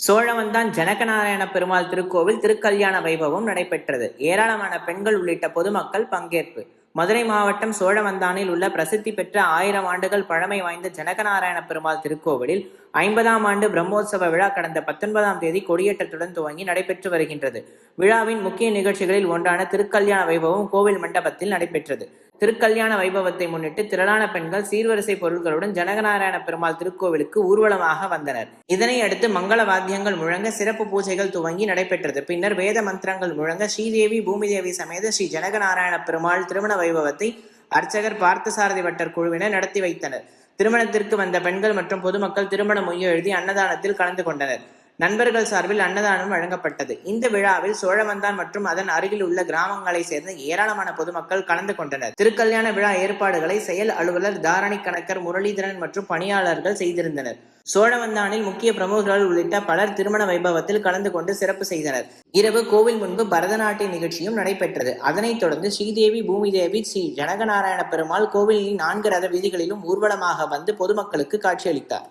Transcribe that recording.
சோழவந்தான் ஜனகநாராயண பெருமாள் திருக்கோவில் திருக்கல்யாண வைபவம் நடைபெற்றது. ஏராளமான பெண்கள் உள்ளிட்ட பொதுமக்கள் பங்கேற்பு. மதுரை மாவட்டம் சோழவந்தானில் உள்ள பிரசித்தி பெற்ற 1000 ஆண்டுகள் பழமை வாய்ந்த ஜனகநாராயண பெருமாள் திருக்கோவிலில் 50ஆம் ஆண்டு பிரம்மோற்சவ விழா கடந்த 19ஆம் தேதி கொடியேற்றத்துடன் துவங்கி நடைபெற்று வருகின்றது. விழாவின் முக்கிய நிகழ்ச்சிகளில் ஒன்றான திருக்கல்யாண வைபவம் கோவில் மண்டபத்தில் நடைபெற்றது. திருக்கல்யாண வைபவத்தை முன்னிட்டு திரளான பெண்கள் சீர்வரிசை பொருட்களுடன் ஜனகநாராயண பெருமாள் திருக்கோவிலுக்கு ஊர்வலமாக வந்தனர். இதனை அடுத்து மங்கள வாத்தியங்கள் முழங்க சிறப்பு பூஜைகள் துவங்கி நடைபெற்றது. பின்னர் வேத மந்திரங்கள் முழங்க ஸ்ரீதேவி பூமிதேவி சமேத ஸ்ரீ ஜனகநாராயண பெருமாள் திருமண வைபவத்தை அர்ச்சகர் பார்த்தசாரதி வட்டர் குழுவினர் நடத்தி வைத்தனர். திருமணத்திற்கு வந்த பெண்கள் மற்றும் பொதுமக்கள் திருமண மொய்யை எழுதி அன்னதானத்தில் கலந்து கொண்டனர். நண்பர்கள் சார்பில் அன்னதானம் வழங்கப்பட்டது. இந்த விழாவில் சோழவந்தான் மற்றும் அதன் அருகில் உள்ள கிராமங்களை சேர்ந்த ஏராளமான பொதுமக்கள் கலந்து கொண்டனர். திருக்கல்யாண விழா ஏற்பாடுகளை செயல் அலுவலர் தாரணி கணக்கர் முரளிதரன் மற்றும் பணியாளர்கள் செய்திருந்தனர். சோழவந்தானில் முக்கிய பிரமுகர்கள் உள்ளிட்ட பலர் திருமண வைபவத்தில் கலந்து கொண்டு சிறப்பு செய்தனர். இரவு கோவில் முன்பு பரதநாட்டிய நிகழ்ச்சியும் நடைபெற்றது. அதனைத் தொடர்ந்து ஸ்ரீதேவி பூமிதேவி ஸ்ரீ ஜனகநாராயண பெருமாள் கோவிலின் 4 ரத வீதிகளிலும் ஊர்வலமாக வந்து பொதுமக்களுக்கு காட்சியளித்தார்.